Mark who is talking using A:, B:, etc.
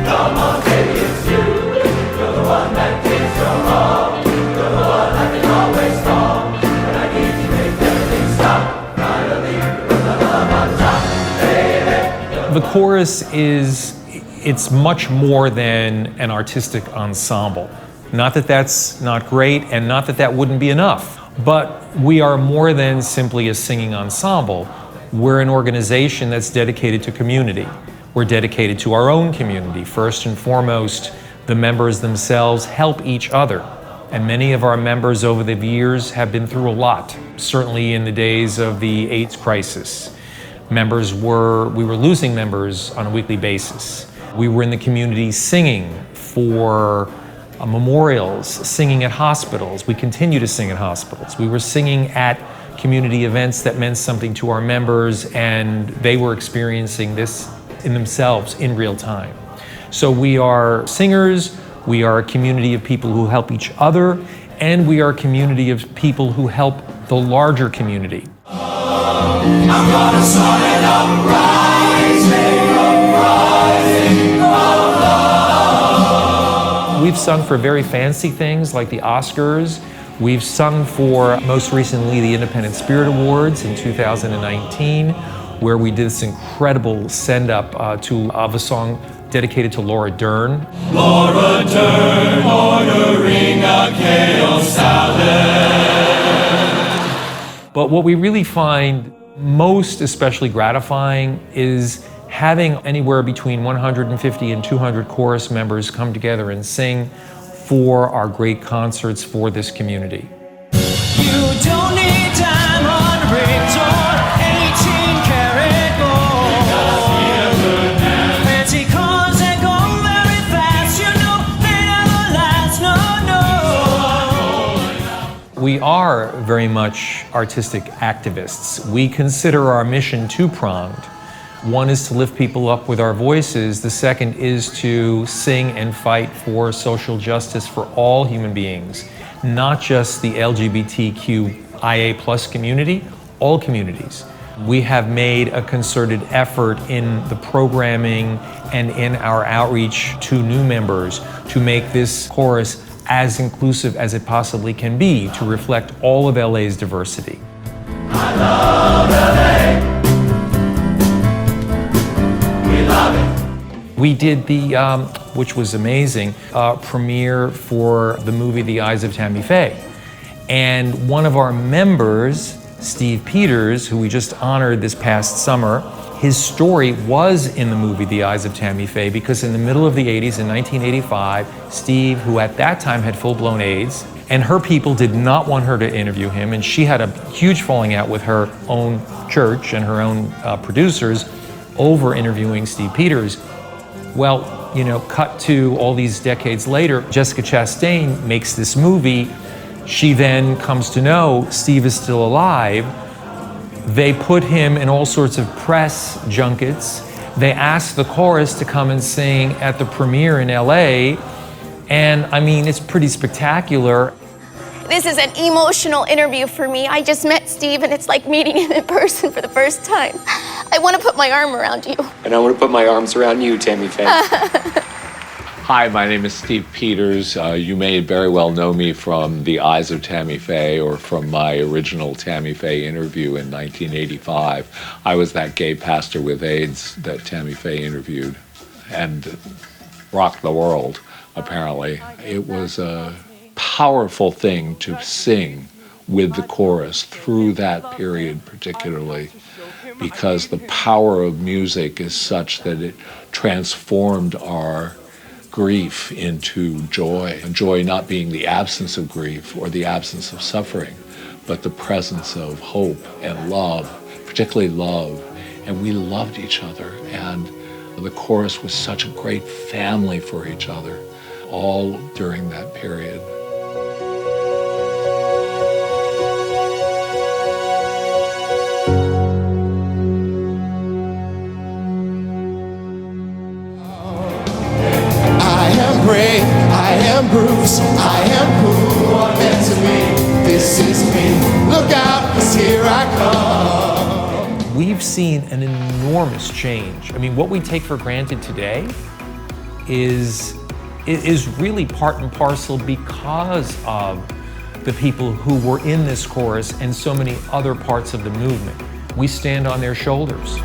A: Come on, baby, it's you. You're the one that gives your all. You're the one I can always call. When I need to make everything stop. Finally, you put the love on top, baby.
B: The chorus it's much more than an artistic ensemble. Not that that's not great, and not that that wouldn't be enough, but we are more than simply a singing ensemble. We're an organization that's dedicated to community. We're dedicated to our own community. First and foremost, the members themselves help each other. And many of our members over the years have been through a lot. Certainly in the days of the AIDS crisis, we were losing members on a weekly basis. We were in the community singing for memorials, singing at hospitals. We continue to sing at hospitals. We were singing at community events that meant something to our members, and they were experiencing this in themselves in real time. So we are singers, we are a community of people who help each other, and we are a community of people who help the larger community.
A: I'm gonna start it uprising.
B: We've sung for very fancy things like the Oscars. We've sung for, most recently, the Independent Spirit Awards in 2019, where we did this incredible send-up of a song dedicated to Laura Dern.
A: Laura Dern ordering a kale salad.
B: But what we really find most especially gratifying is having anywhere between 150 and 200 chorus members come together and sing for our great concerts for this community.
C: You don't need diamond rings or 18-karat gold. Fancy cars that go very fast, you know they never last, no.
B: We are very much artistic activists. We consider our mission two-pronged. One is to lift people up with our voices. The second is to sing and fight for social justice for all human beings, not just the LGBTQIA+ community, all communities. We have made a concerted effort in the programming and in our outreach to new members to make this chorus as inclusive as it possibly can be, to reflect all of LA's diversity.
A: I love LA.
B: We did the, which was amazing, premiere for the movie The Eyes of Tammy Faye. And one of our members, Steve Peters, who we just honored this past summer, his story was in the movie The Eyes of Tammy Faye, because in the middle of the 80s, in 1985, Steve, who at that time had full-blown AIDS, and her people did not want her to interview him, and she had a huge falling out with her own church and her own producers over interviewing Steve Peters. Well, cut to all these decades later, Jessica Chastain makes this movie. She then comes to know Steve is still alive. They put him in all sorts of press junkets. They asked the chorus to come and sing at the premiere in LA. And I mean, it's pretty spectacular.
D: This is an emotional interview for me. I just met Steve, and it's like meeting him in person for the first time. I want to put my arm around you.
E: And I want to put my arms around you, Tammy Faye. Hi, my name is Steve Peters. You may very well know me from The Eyes of Tammy Faye or from my original Tammy Faye interview in 1985. I was that gay pastor with AIDS that Tammy Faye interviewed and rocked the world, apparently. It was a powerful thing to sing with the chorus through that period particularly, because the power of music is such that it transformed our grief into joy. And joy not being the absence of grief or the absence of suffering, but the presence of hope and love, particularly love. And we loved each other, and the chorus was such a great family for each other, all during that period.
F: Bruce, I am who I'm meant to be. This is me. Look out, 'cause here I come.
B: We've seen an enormous change. I mean, what we take for granted today is really part and parcel because of the people who were in this chorus and so many other parts of the movement. We stand on their shoulders.